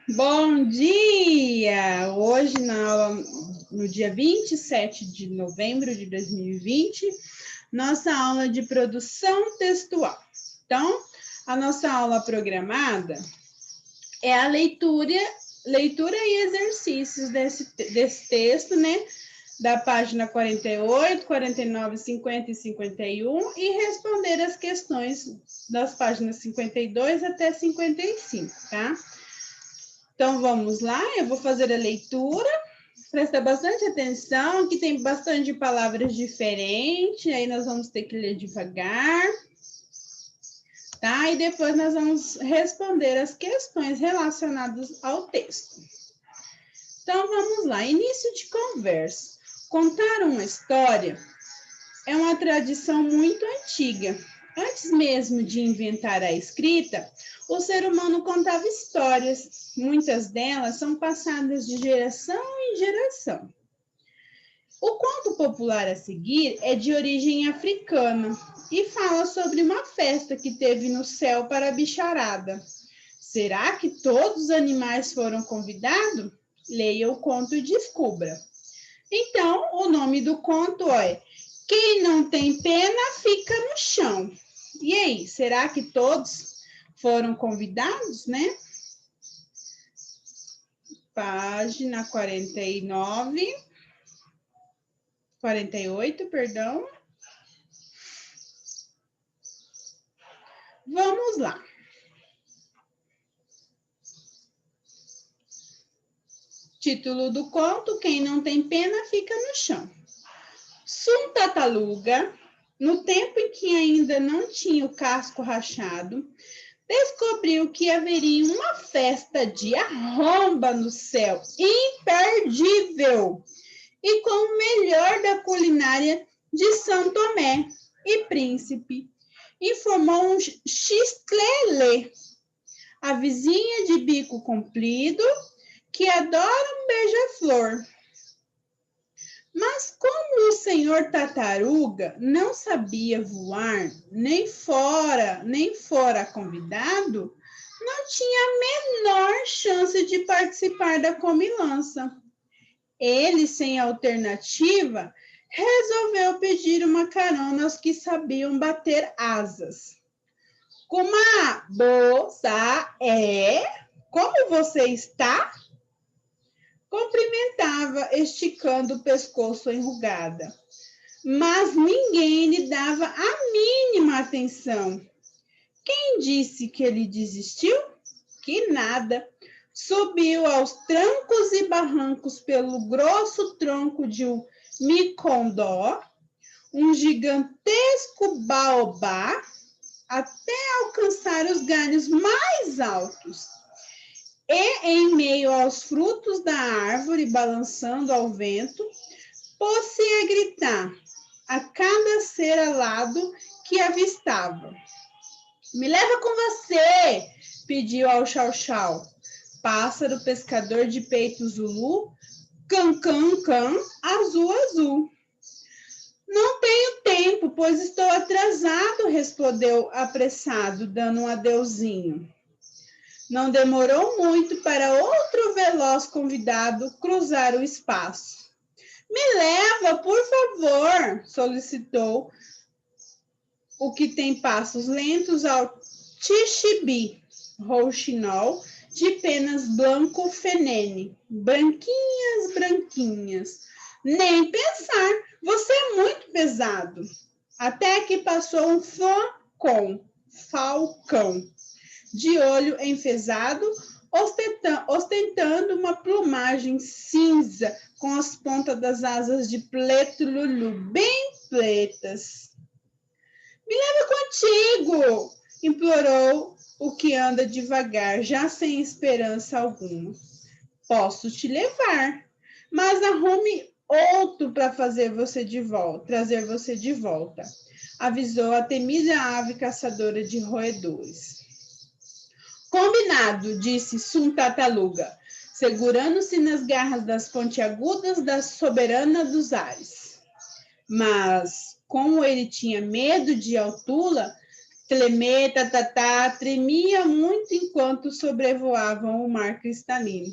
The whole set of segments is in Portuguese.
Bom dia! Hoje, no dia 27 de novembro de 2020, nossa aula de produção textual. Então, a nossa aula programada é a leitura e exercícios desse texto, né? Da página 48, 49, 50 e 51 e responder as questões das páginas 52 até 55, tá? Então, vamos lá, eu vou fazer a leitura, presta bastante atenção, que tem bastante palavras diferentes, aí nós vamos ter que ler devagar, tá? E depois nós vamos responder as questões relacionadas ao texto. Então, vamos lá, início de conversa. Contar uma história é uma tradição muito antiga. Antes mesmo de inventar a escrita, o ser humano contava histórias. Muitas delas são passadas de geração em geração. O conto popular a seguir é de origem africana e fala sobre uma festa que teve no céu para a bicharada. Será que todos os animais foram convidados? Leia o conto e descubra. Então, o nome do conto é Quem não tem pena fica no chão. E aí, será que todos foram convidados, né? Página 49, 48, perdão. Vamos lá. Título do conto, Quem não tem pena fica no chão. Suntataluga, no tempo em que ainda não tinha o casco rachado, descobriu que haveria uma festa de arromba no céu, imperdível, e com o melhor da culinária de São Tomé e Príncipe. Informou um xistlelê, a vizinha de bico comprido, que adora um beija-flor. Mas como o senhor Tartaruga não sabia voar, nem fora convidado, não tinha a menor chance de participar da comilança. Ele, sem alternativa, resolveu pedir uma carona aos que sabiam bater asas. Kuma, boça, como você está? Cumprimentava, esticando o pescoço enrugada. Mas ninguém lhe dava a mínima atenção. Quem disse que ele desistiu? Que nada. Subiu aos trancos e barrancos pelo grosso tronco de um micondó, um gigantesco baobá, até alcançar os galhos mais altos. E, em meio aos frutos da árvore, balançando ao vento, pôs-se a gritar a cada ser alado que avistava. Me leva com você, pediu ao chau-chau, pássaro pescador de peito zulu, can, azul, azul. Não tenho tempo, pois estou atrasado, respondeu apressado, dando um adeuzinho. Não demorou muito para outro veloz convidado cruzar o espaço. Me leva, por favor, solicitou o que tem passos lentos ao Tixibi, rouxinol, de penas branco fenene, branquinhas, branquinhas. Nem pensar, você é muito pesado. Até que passou um falcão, de olho enfesado, ostentando uma plumagem cinza com as pontas das asas de pleto lulu, bem pretas. Me leva contigo, implorou o que anda devagar, já sem esperança alguma. Posso te levar, mas arrume outro para trazer você de volta, avisou a temida ave caçadora de roedores. Combinado, disse Suntataluga, segurando-se nas garras das pontiagudas da soberana dos ares. Mas, como ele tinha medo de altura, Tlemê, tatatá, tremia muito enquanto sobrevoavam o mar cristalino.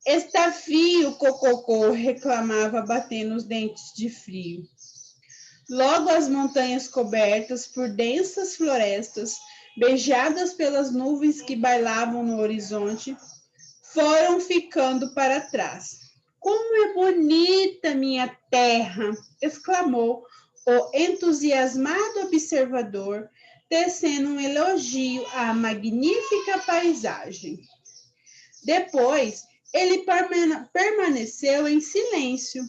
Estafio, cococô, reclamava, batendo os dentes de frio. Logo as montanhas cobertas por densas florestas, beijadas pelas nuvens que bailavam no horizonte, foram ficando para trás. Como é bonita minha terra! Exclamou o entusiasmado observador, tecendo um elogio à magnífica paisagem. Depois, ele permaneceu em silêncio,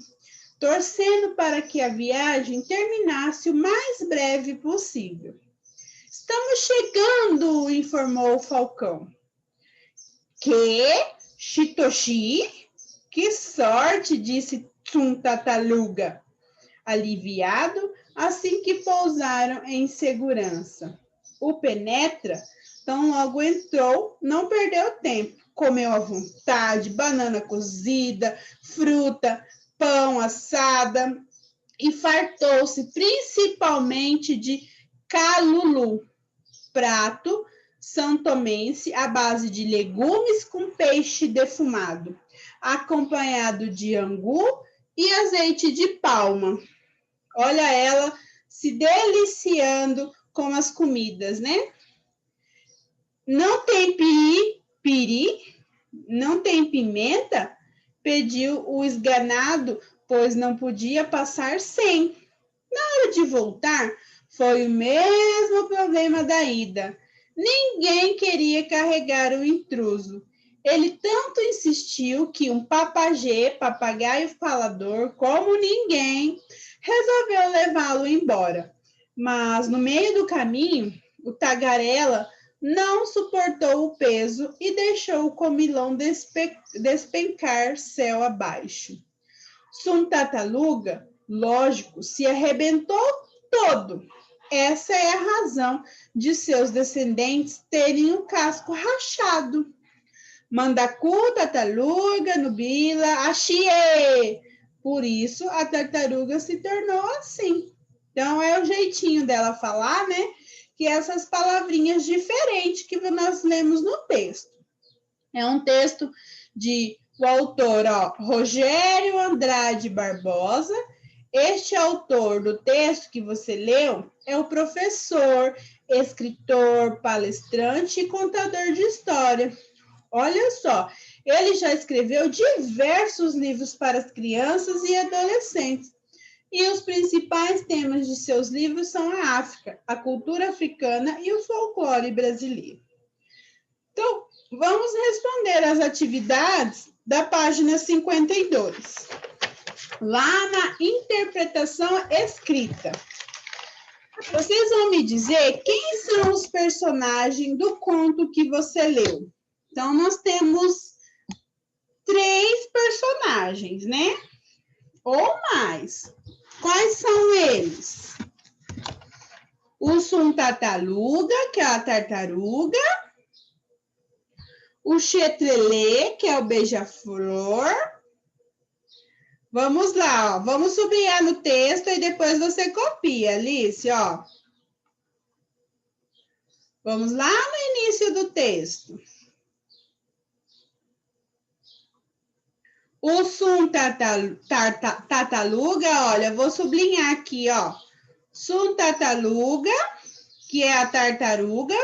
torcendo para que a viagem terminasse o mais breve possível. Estamos chegando, informou o falcão. Que? Shitoshi? Que sorte, disse Tsuntataluga, aliviado, assim que pousaram em segurança. O Penetra, tão logo entrou, não perdeu tempo. Comeu à vontade, banana cozida, fruta, pão assada e fartou-se principalmente de calulu, prato santomense à base de legumes com peixe defumado, acompanhado de angu e azeite de palma. Olha ela se deliciando com as comidas, né? Não tem piri, não tem pimenta? Pediu o esganado, pois não podia passar sem. Na hora de voltar, foi o mesmo problema da ida. Ninguém queria carregar o intruso. Ele tanto insistiu que um papagê, papagaio falador, como ninguém, resolveu levá-lo embora. Mas no meio do caminho, o tagarela não suportou o peso e deixou o comilão despencar céu abaixo. Suntataluga, lógico, se arrebentou todo. Essa é a razão de seus descendentes terem o casco rachado. Mandacu, Tataluga, Nubila, Axie. Por isso, a tartaruga se tornou assim. Então, é o jeitinho dela falar, né? Que essas palavrinhas diferentes que nós lemos no texto. É um texto de o autor, Rogério Andrade Barbosa. Este autor do texto que você leu é o professor, escritor, palestrante e contador de história. Olha só, ele já escreveu diversos livros para as crianças e adolescentes. E os principais temas de seus livros são a África, a cultura africana e o folclore brasileiro. Então, vamos responder às atividades da página 52. Lá na interpretação escrita. Vocês vão me dizer quem são os personagens do conto que você leu. Então, nós temos 3 personagens, né? Ou mais. Quais são eles? O Suntataluga, que é a tartaruga. O Chetrelê, que é o beija-flor. Vamos lá, ó. Vamos sublinhar no texto e depois você copia, Alice, ó. Vamos lá no início do texto. O Suntataluga, olha, vou sublinhar aqui, ó. Suntataluga, que é a tartaruga.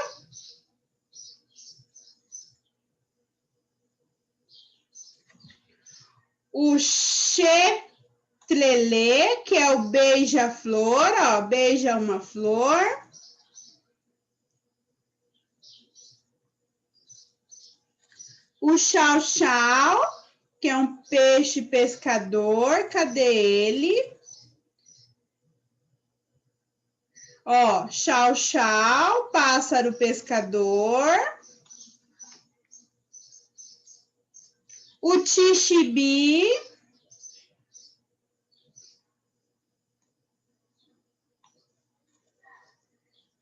O Chetrelê, que é o beija-flor, ó, beija uma flor. O Chau-chau, que é um peixe pescador, cadê ele? Ó, Chau-chau, pássaro pescador. O Tixibi,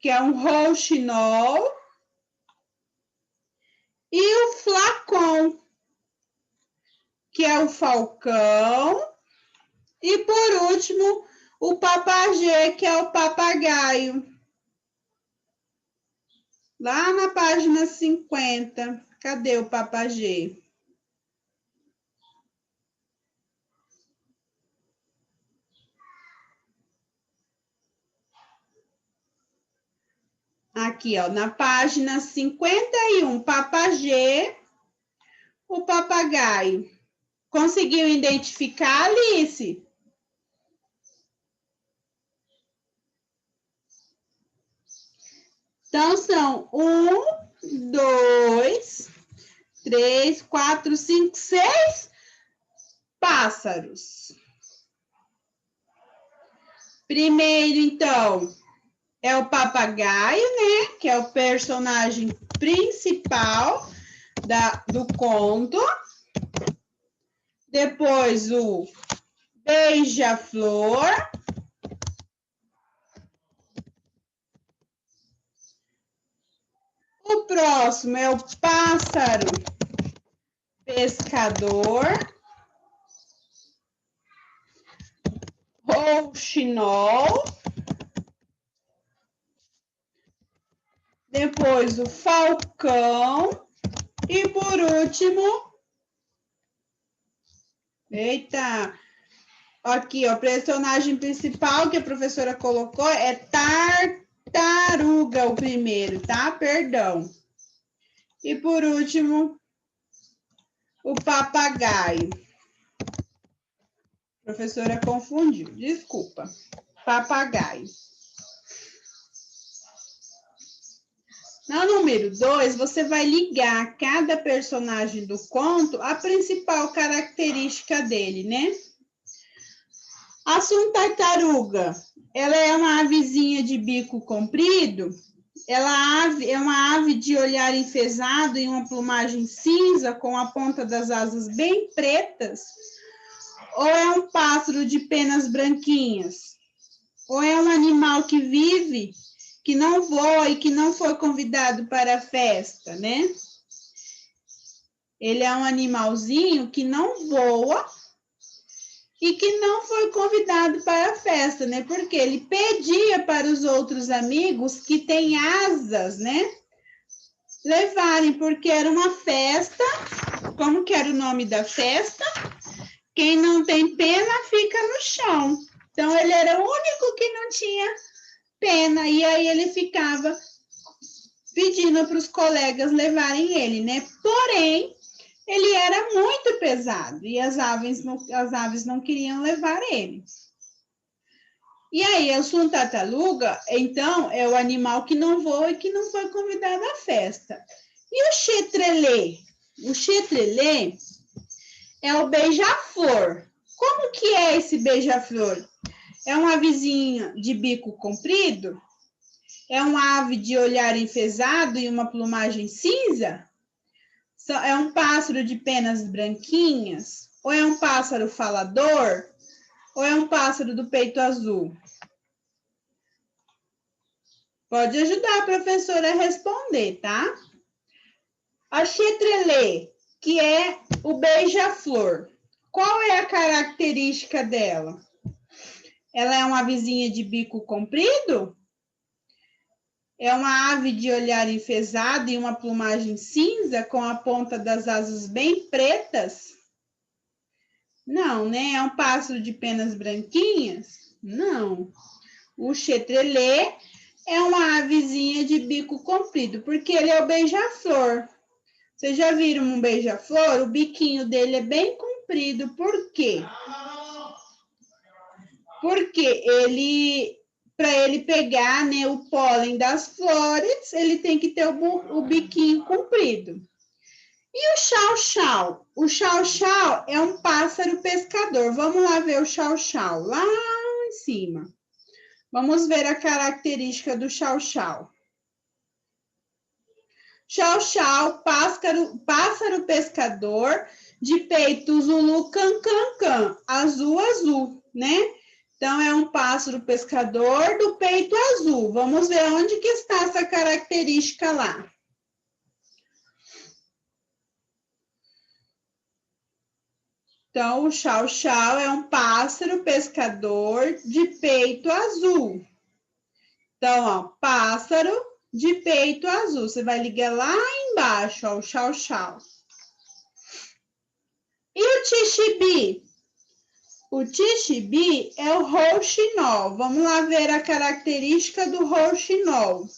que é um rouxinol. E o Flacon, que é o falcão. E, por último, o Papagê, que é o papagaio. Lá na página 50. Cadê o papagê? Aqui, ó, na página 51, papagê, o papagaio. Conseguiu identificar, Alice? Então, são 1, 2, 3, 4, 5, 6 pássaros. Primeiro, então, é o papagaio, né? Que é o personagem principal do conto. Depois, o beija-flor. O próximo é o pássaro pescador. Rouxinol. Depois, o falcão. E por último, eita, aqui, ó, o personagem principal que a professora colocou é tartaruga, o primeiro, tá? Perdão. E por último, o papagaio. A professora confundiu, desculpa. Papagaio. No número 2, você vai ligar a cada personagem do conto a principal característica dele, né? A tartaruga, ela é uma avezinha de bico comprido, ela é uma ave de olhar enfesado e uma plumagem cinza com a ponta das asas bem pretas, ou é um pássaro de penas branquinhas, ou é um animal que vive, que não voa e que não foi convidado para a festa, né? Ele é um animalzinho que não voa e que não foi convidado para a festa, né? Porque ele pedia para os outros amigos que têm asas, né? Levarem, porque era uma festa. Como que era o nome da festa? Quem não tem pena fica no chão. Então, ele era o único que não tinha pena. E aí, ele ficava pedindo para os colegas levarem ele, né? Porém, ele era muito pesado e as aves não queriam levar ele. E aí, a tartaruga, então, é o animal que não voa e que não foi convidado à festa. E o chetrelê? O chetrelê é o beija-flor. Como que é esse beija-flor? É uma avezinha de bico comprido? É uma ave de olhar enfesado e uma plumagem cinza? É um pássaro de penas branquinhas? Ou é um pássaro falador? Ou é um pássaro do peito azul? Pode ajudar a professora a responder, tá? A chetrelê, que é o beija-flor, qual é a característica dela? Ela é uma avezinha de bico comprido? É uma ave de olhar enfesado e uma plumagem cinza com a ponta das asas bem pretas? Não, né? É um pássaro de penas branquinhas? Não. O chetrelê é uma avezinha de bico comprido, porque ele é o beija-flor. Vocês já viram um beija-flor? O biquinho dele é bem comprido. Por quê? Porque para ele pegar, né, o pólen das flores, ele tem que ter o biquinho comprido. E o chau-chau? O chau-chau é um pássaro pescador. Vamos lá ver o chau-chau, lá em cima. Vamos ver a característica do chau-chau. Chau-chau, pássaro pescador, de peito zulu can, azul, azul, né? Então, é um pássaro pescador do peito azul. Vamos ver onde que está essa característica lá. Então, o chau-chau é um pássaro pescador de peito azul. Então, ó, pássaro de peito azul. Você vai ligar lá embaixo, ó, o chau-chau. E o tixibi? O tixibi é o rouxinol. Vamos lá ver a característica do rouxinol.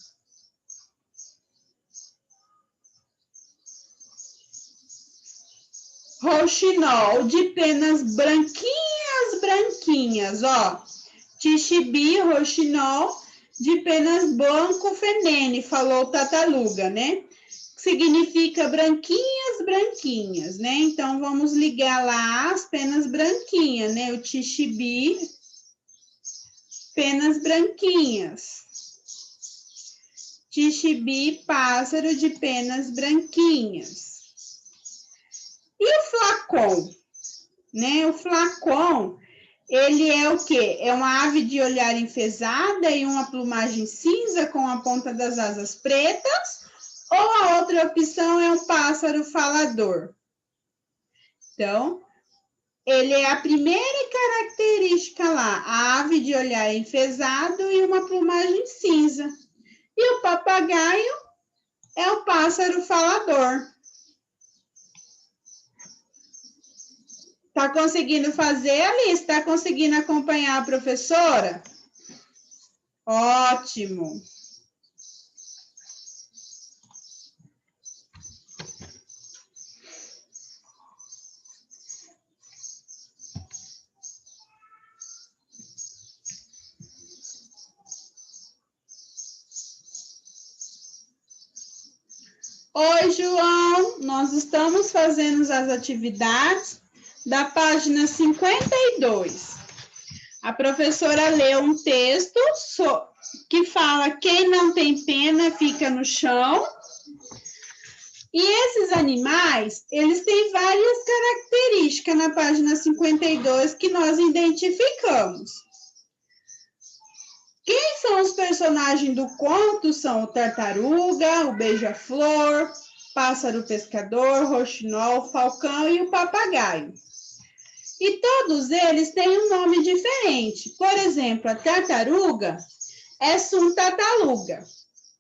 Rouxinol de penas branquinhas, branquinhas, ó. Tixibi, rouxinol de penas branco fenene, falou Tataluga, né? Significa branquinhas, branquinhas, né? Então, vamos ligar lá as penas branquinhas, né? O tixibi, penas branquinhas. Tixibi, pássaro de penas branquinhas. E o flacon, né? O flacon, ele é o quê? É uma ave de olhar enfesada e uma plumagem cinza com a ponta das asas pretas, ou a outra opção é um pássaro falador. Então, ele é a primeira característica lá, a ave de olhar enfesado e uma plumagem cinza. E o papagaio é o pássaro falador. Tá conseguindo fazer, Alice? Está conseguindo acompanhar a professora? Ótimo. Oi, João. Nós estamos fazendo as atividades da página 52. A professora leu um texto que fala: quem não tem pena fica no chão. E esses animais, eles têm várias características na página 52 que nós identificamos. Quem são os personagens do conto? São o tartaruga, o beija-flor, pássaro pescador, rouxinol, falcão e o papagaio. E todos eles têm um nome diferente. Por exemplo, a tartaruga é suntataluga.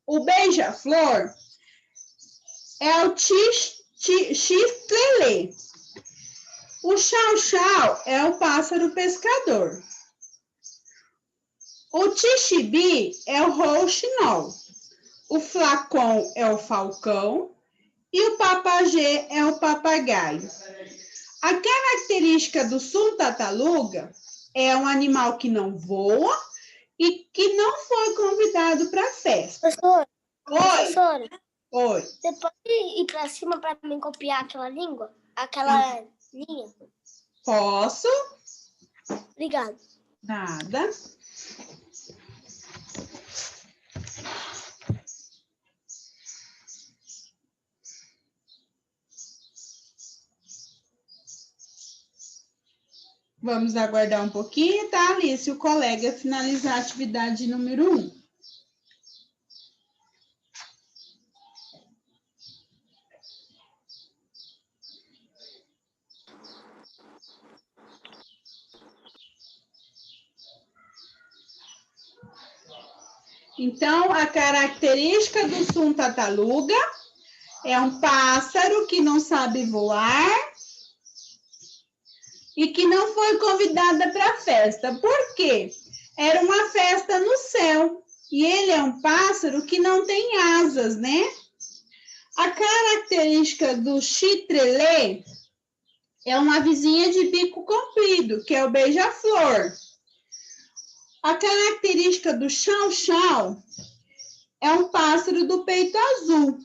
O beija-flor é o xistrelê. O chau-chau é o pássaro pescador. O tixibi é o rouxinol. O flacon é o falcão. E o papagé é o papagaio. A característica do suntataluga é um animal que não voa e que não foi convidado para a festa. Professora, Oi. você pode ir para cima para mim copiar aquela língua? Aquela linha? Posso? Obrigada. Nada. Vamos aguardar um pouquinho, tá, Alice? O colega finalizar a atividade número 1. Então, a característica do suntataluga é um pássaro que não sabe voar e que não foi convidada para a festa. Por quê? Era uma festa no céu e ele é um pássaro que não tem asas, né? A característica do xistrelê é uma avezinha de bico comprido, que é o beija-flor. A característica do chau-chau é um pássaro do peito azul,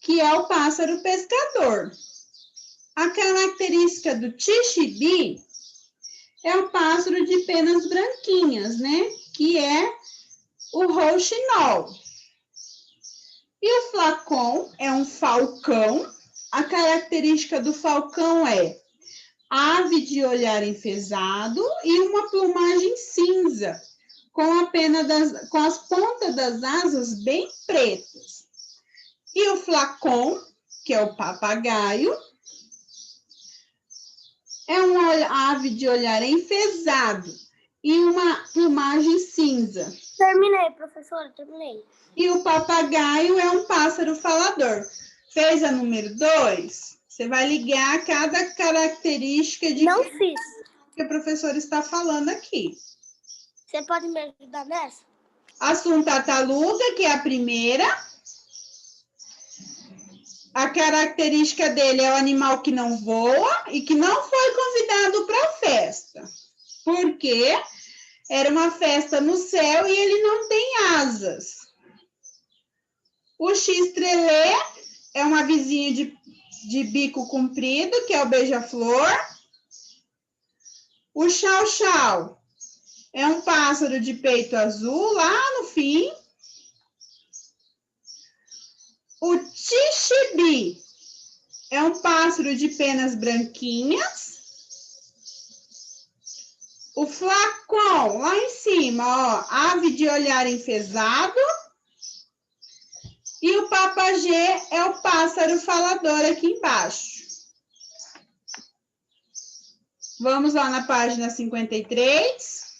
que é o pássaro pescador. A característica do tixibi é um pássaro de penas branquinhas, né? Que é o rouxinol. E o flacon é um falcão. A característica do falcão é ave de olhar enfesado e uma plumagem cinza, com as pontas das asas bem pretas. E o flacon, que é o papagaio, é uma ave de olhar enfesado e uma plumagem cinza. Terminei, professora, terminei. E o papagaio é um pássaro falador. Fez a número 2? Você vai ligar cada característica de Não fiz. que o professor está falando aqui. Você pode me ajudar nessa? Assunto tartaruga, que é a primeira. A característica dele é o animal que não voa e que não foi convidado para a festa. Por quê? Era uma festa no céu e ele não tem asas. O X-trelê é uma vizinha de bico comprido, que é o beija-flor. O chau-chau é um pássaro de peito azul, lá no fim. O tixibi é um pássaro de penas branquinhas. O flacon, lá em cima, ó, ave de olhar enfesado. E o papagé é o pássaro falador aqui embaixo. Vamos lá na página 53.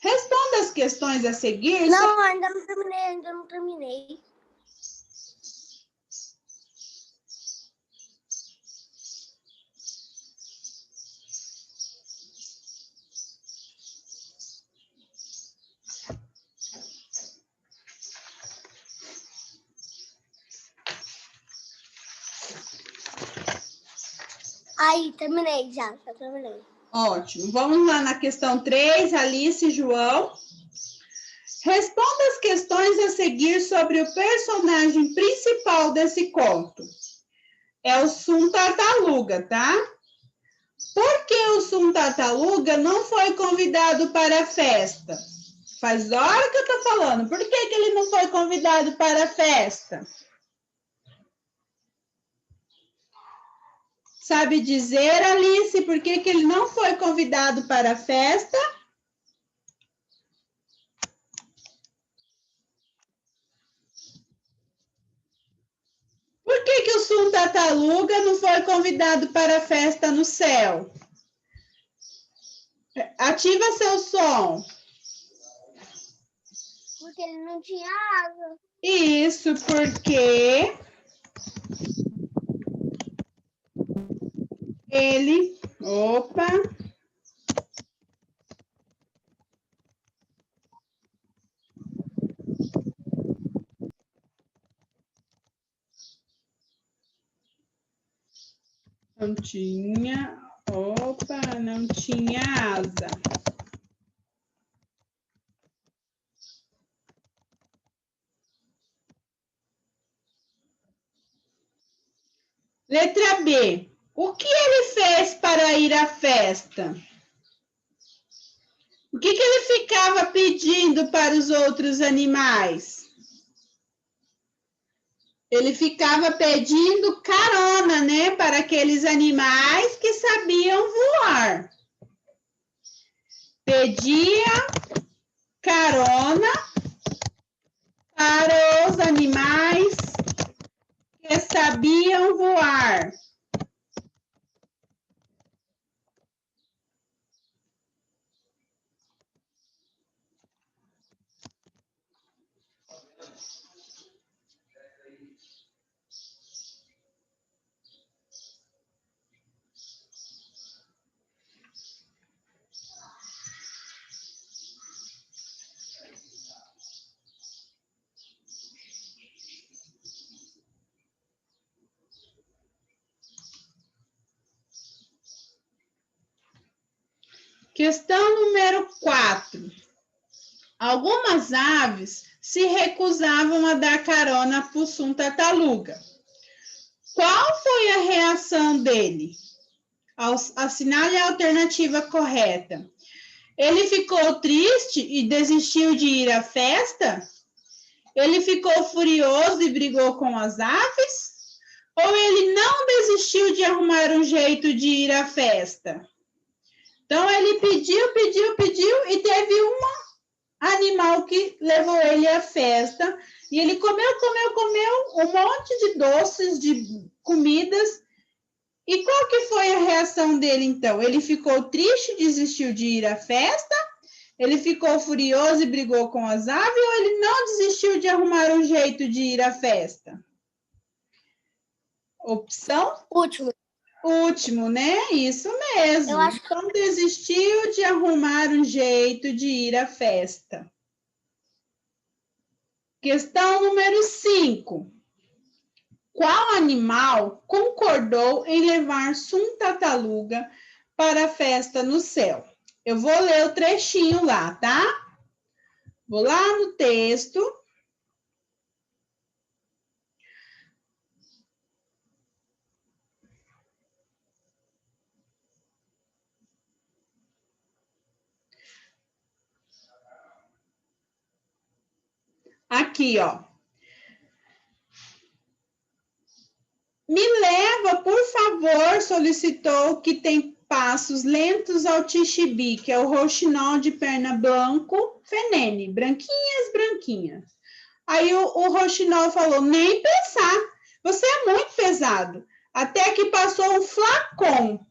Responda as questões a seguir. Não, ainda não terminei. Aí, terminei já terminei. Ótimo. Vamos lá na questão 3, Alice e João. Responda as questões a seguir sobre o personagem principal desse conto. É o Sum Tartaruga, tá? Por que o Sum Tartaruga não foi convidado para a festa? Faz hora que eu tô falando. Por que ele não foi convidado para a festa? Sabe dizer, Alice, por que ele não foi convidado para a festa? Por que o Sum Tartaruga não foi convidado para a festa no céu? Ativa seu som. Porque ele não tinha asa. Isso porque ele... Opa! Não tinha... Opa, não tinha asa. Letra B. O que ele fez para ir à festa? O que ele ficava pedindo para os outros animais? Ele ficava pedindo carona, né, para aqueles animais que sabiam voar. Pedia carona para os animais que sabiam voar. Questão número 4. Algumas aves se recusavam a dar carona para o Sum Tartaruga. Qual foi a reação dele? Assinale a alternativa correta. Ele ficou triste e desistiu de ir à festa? Ele ficou furioso e brigou com as aves? Ou ele não desistiu de arrumar um jeito de ir à festa? Então, ele pediu e teve um animal que levou ele à festa. E ele comeu um monte de doces, de comidas, E qual que foi a reação dele, então? Ele ficou triste, desistiu de ir à festa? Ele ficou furioso e brigou com as aves? Ou ele não desistiu de arrumar um jeito de ir à festa? Opção? Último. Último, né? Isso mesmo. Eu acho que Não desistiu de arrumar um jeito de ir à festa. Questão número 5. Qual animal concordou em levar Sunta-Taluga para a festa no céu? Eu vou ler o trechinho lá, tá? Vou lá no texto. Aqui, ó. Me leva, por favor, solicitou que tem passos lentos ao Tixibi, que é o rouxinol de perna branco, fenene, branquinhas, branquinhas. Aí o rouxinol falou, nem pensar, você é muito pesado. Até que passou um falcão,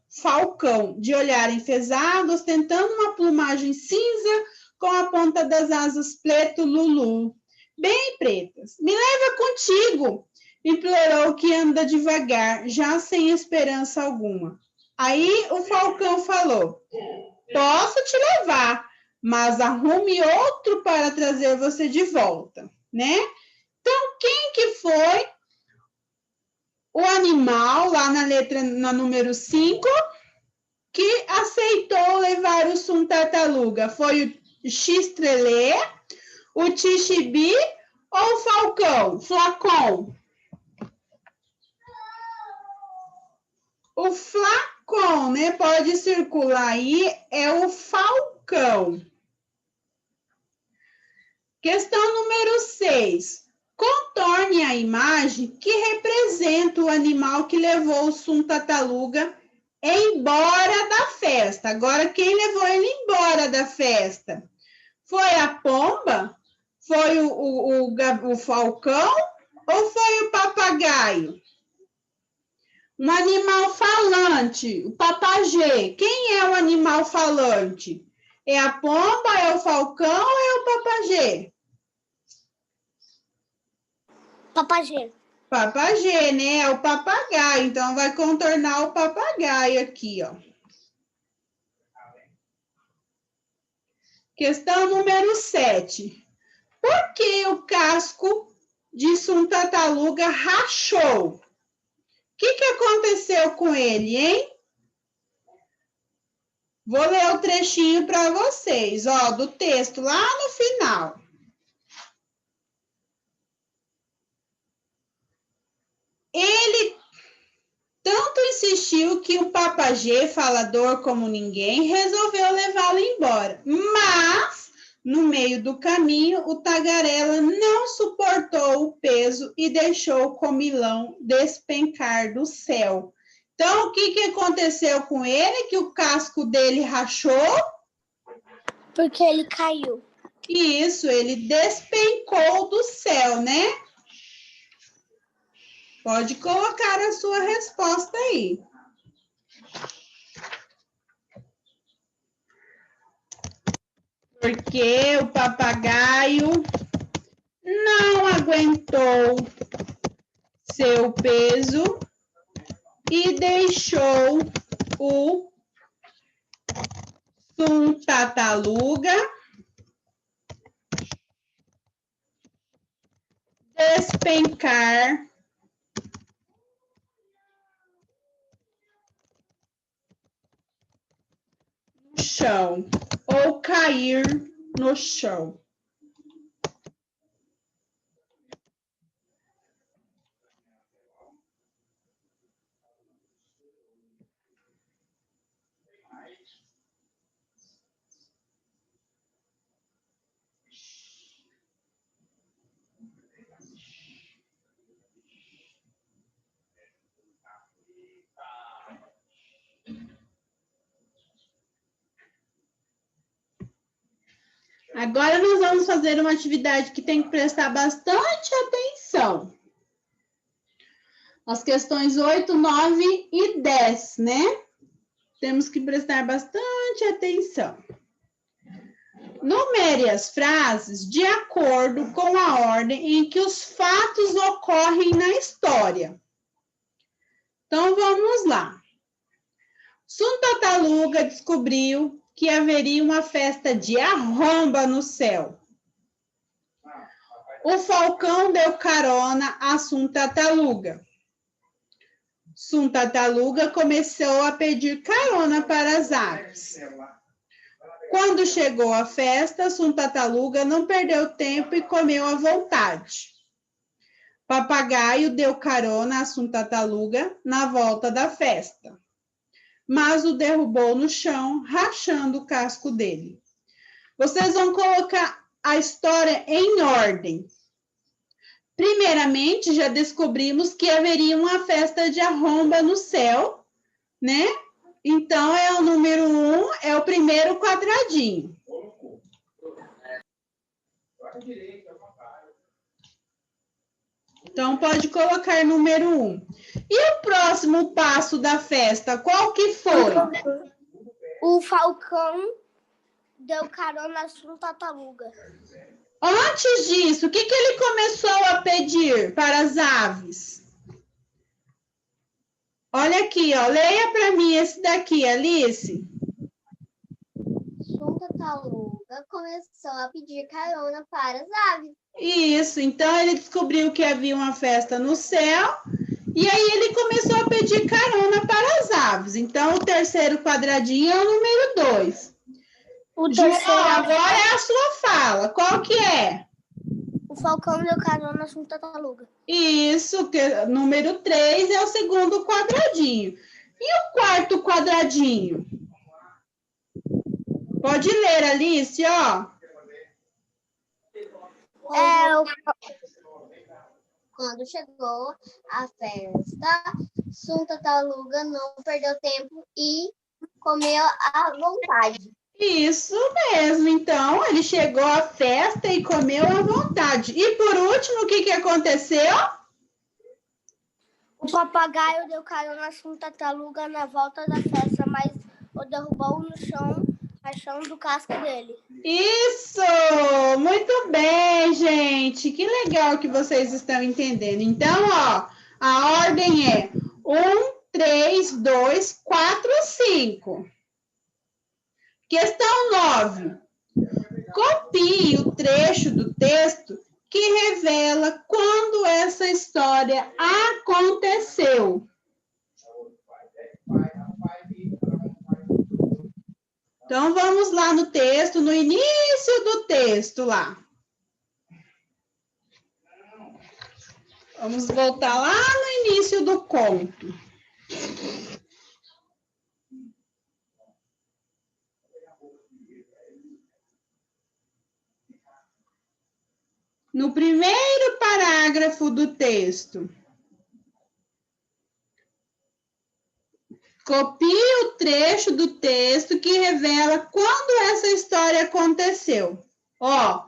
de olhar enfesado, ostentando uma plumagem cinza com a ponta das asas preto lulu, bem pretas. Me leva contigo, implorou que anda devagar, já sem esperança alguma. Aí o falcão falou, posso te levar, mas arrume outro para trazer você de volta, né? Então, quem que foi o animal, lá na número 5, que aceitou levar o Sunta-Taluga? Foi o X-Trelê, o Tixibi ou o falcão, Flacon? O Flacon, né? Pode circular aí, é o falcão. Questão número 6. Contorne a imagem que representa o animal que levou o Sunta-Taluga embora da festa. Agora, quem levou ele embora da festa? Foi a pomba? Foi o falcão? Ou foi o papagaio? Um animal falante, o papagê. Quem é o animal falante? É a pomba, é o falcão ou é o papagê? papagê. Papagê, né? É o papagaio. Então, vai contornar o papagaio aqui, ó. Questão número 7. Por que o casco de Sunta-Taluga rachou? O que aconteceu com ele, hein? Vou ler o trechinho para vocês, ó, do texto lá no final. Ele tanto insistiu que o papagê, falador como ninguém, resolveu levá-lo embora. Mas, no meio do caminho, o tagarela não suportou o peso e deixou o comilão despencar do céu. Então, o que aconteceu com ele? Que o casco dele rachou? Porque ele caiu. Isso, ele despencou do céu, né? Pode colocar a sua resposta aí. Porque o papagaio não aguentou seu peso e deixou o Sunta-Taluga despencar no chão ou cair no chão. Agora nós vamos fazer uma atividade que tem que prestar bastante atenção. As questões 8, 9 e 10, né? Temos que prestar bastante atenção. Numere as frases de acordo com a ordem em que os fatos ocorrem na história. Então, vamos lá. Suntataluga descobriu que haveria uma festa de arromba no céu. O falcão deu carona a Suntataluga. Suntataluga começou a pedir carona para as aves. Quando chegou a festa, Suntataluga não perdeu tempo e comeu à vontade. Papagaio deu carona a Suntataluga na volta da festa, mas o derrubou no chão, rachando o casco dele. Vocês vão colocar a história em ordem. Primeiramente, já descobrimos que haveria uma festa de arromba no céu, né? Então, é o número 1, é o primeiro quadradinho. Então, pode colocar número 1. E o próximo passo da festa, qual que foi? O falcão deu carona a Suntataluga. Antes disso, o que ele começou a pedir para as aves? Olha aqui, ó, leia para mim esse daqui, Alice. Suntataluga começou a pedir carona para as aves. Isso, então ele descobriu que havia uma festa no céu e aí ele começou a pedir carona para as aves. Então, o terceiro quadradinho é o número 2. Agora é a sua fala. Qual que é? O falcão deu carona a Suntataluga. Isso, que número 3 é o segundo quadradinho. E o quarto quadradinho? Pode ler, Alice, ó. Quando chegou a festa, Suntataluga não perdeu tempo e comeu à vontade. Isso mesmo, então ele chegou à festa e comeu à vontade. E por último, o que aconteceu? O papagaio deu carona a Suntataluga na volta da festa, mas o derrubou no chão, rachando o casco dele. Isso! Muito bem, gente! Que legal que vocês estão entendendo. Então, ó, a ordem é 1, 3, 2, 4, 5. Questão 9. Copie o trecho do texto que revela quando essa história aconteceu. Então, vamos lá no texto, no início do texto lá. Vamos voltar lá no início do conto. No primeiro parágrafo do texto, copie o trecho do texto que revela quando essa história aconteceu. Ó,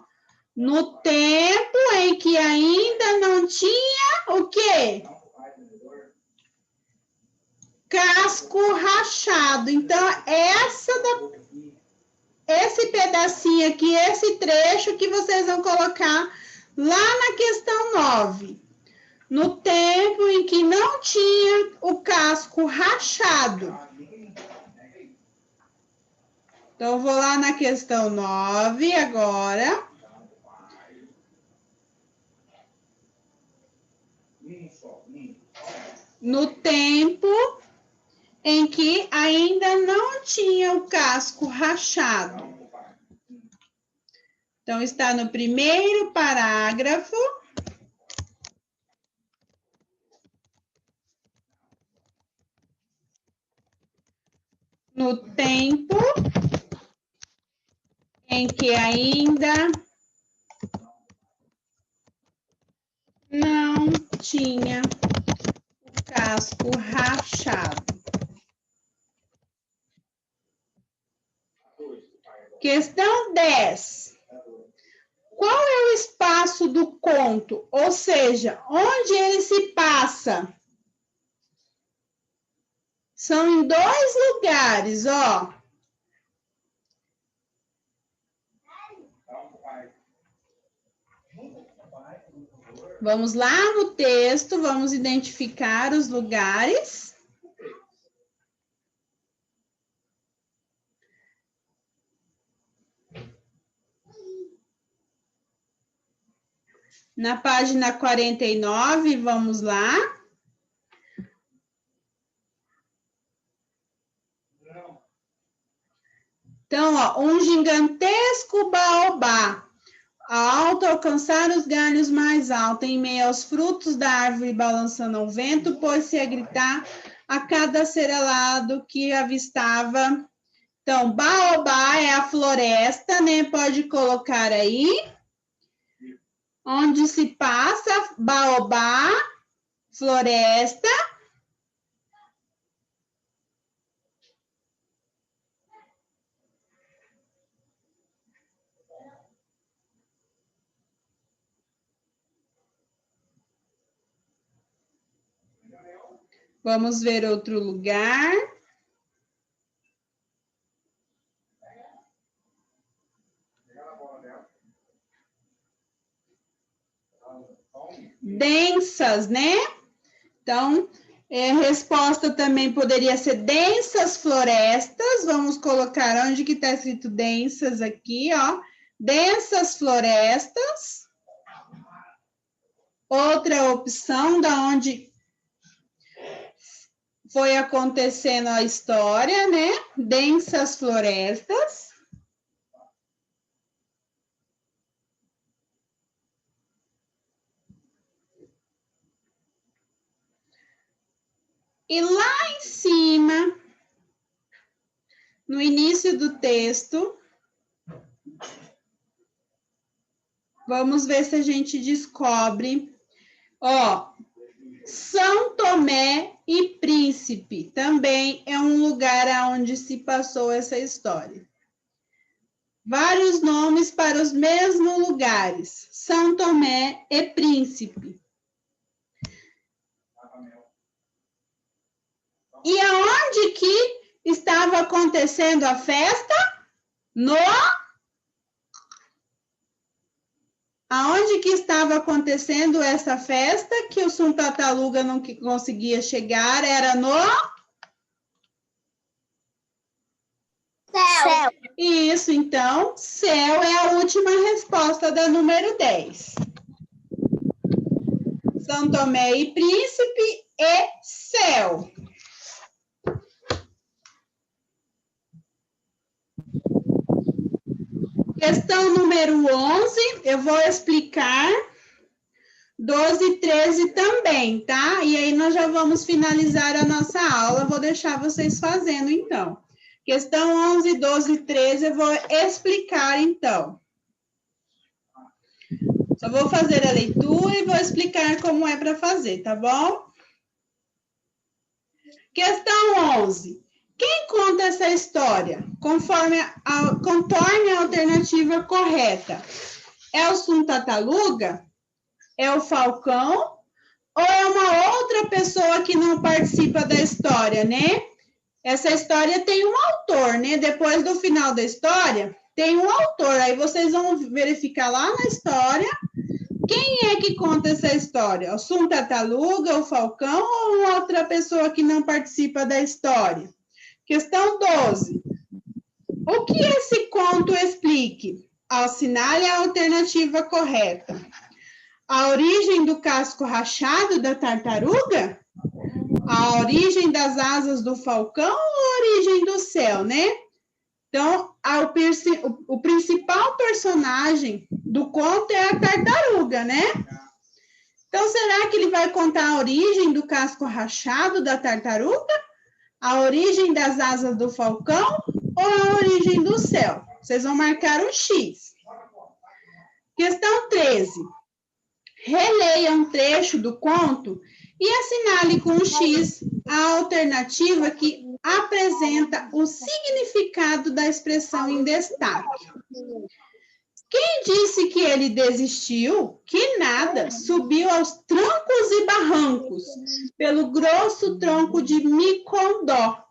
no tempo em que ainda não tinha o quê? Casco rachado. Então, esse pedacinho aqui, esse trecho que vocês vão colocar lá na questão 9. No tempo em que não tinha o casco rachado. Então, eu vou lá na questão 9 agora. No tempo em que ainda não tinha o casco rachado. Então, está no primeiro parágrafo. No tempo em que ainda não tinha o casco rachado. Questão 10. Qual é o espaço do conto? Ou seja, onde ele se passa? São em 2 lugares, ó. Vamos lá no texto, vamos identificar os lugares. Na página 49, vamos lá. Então, ó, um gigantesco baobá. Ao alcançar os galhos mais altos, em meio aos frutos da árvore balançando ao vento, pôs-se a gritar a cada serelado que avistava. Então, baobá é a floresta, né? Pode colocar aí. Onde se passa baobá, floresta. Vamos ver outro lugar. Densas, né? Então, resposta também poderia ser densas florestas. Vamos colocar onde que está escrito densas aqui, ó. Densas florestas. Outra opção da onde foi acontecendo a história, né? Densas florestas. E lá em cima, no início do texto, vamos ver se a gente descobre. Ó, São Tomé e Príncipe também é um lugar onde se passou essa história. Vários nomes para os mesmos lugares. São Tomé e Príncipe. E aonde que estava acontecendo a festa? Aonde que estava acontecendo essa festa que o Suntataluga não conseguia chegar? Era no Céu. Isso, então, céu é a última resposta da número 10. São Tomé e Príncipe e céu. Questão número 11, eu vou explicar 12 e 13 também, tá? E aí nós já vamos finalizar a nossa aula, vou deixar vocês fazendo, então. Questão 11, 12 e 13 eu vou explicar, então. Só vou fazer a leitura e vou explicar como é para fazer, tá bom? Questão 11. Quem conta essa história? Contorne a alternativa correta. É o Suntataluga? É o Falcão? Ou é uma outra pessoa que não participa da história, né? Essa história tem um autor, né? Depois do final da história, tem um autor. Aí vocês vão verificar lá na história quem é que conta essa história. O Suntataluga, o Falcão ou outra pessoa que não participa da história? Questão 12. O que esse conto explique? Assinale a alternativa correta. A origem do casco rachado da tartaruga? A origem das asas do falcão ou a origem do céu, né? Então, o principal personagem do conto é a tartaruga, né? Então, será que ele vai contar a origem do casco rachado da tartaruga? A origem das asas do falcão ou a origem do céu? Vocês vão marcar um X. Questão 13. Releia um trecho do conto e assinale com um X a alternativa que apresenta o significado da expressão em destaque. Quem disse que ele desistiu? Que nada, subiu aos trancos e barrancos, pelo grosso tronco de Micondó,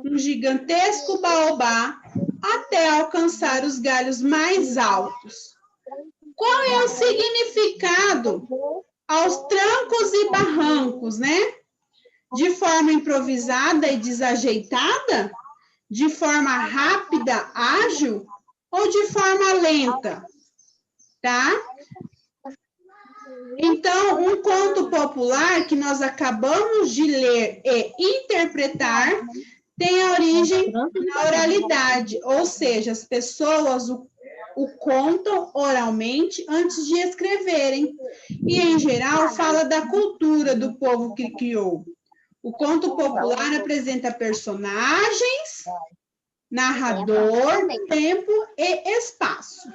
um gigantesco baobá, até alcançar os galhos mais altos. Qual é o significado? Aos trancos e barrancos, né? De forma improvisada e desajeitada? De forma rápida, ágil? Ou de forma lenta? Tá? Então, um conto popular que nós acabamos de ler e interpretar tem a origem na oralidade, ou seja, as pessoas o contam oralmente antes de escreverem. E, em geral, fala da cultura do povo que criou. O conto popular apresenta personagens, narrador, tempo e espaço.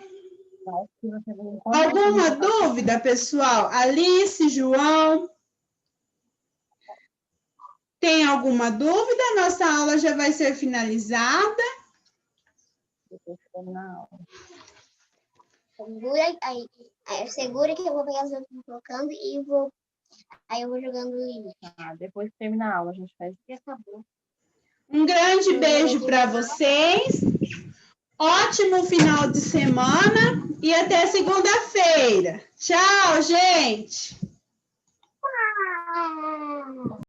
Alguma dúvida, pessoal? Alice, João? Tem alguma dúvida? Nossa aula já vai ser finalizada. Segura que eu vou pegar as outras colocando e aí eu vou jogando o link. Depois que terminar a aula, a gente faz e acabou. Um grande beijo para vocês. Ótimo final de semana e até segunda-feira. Tchau, gente!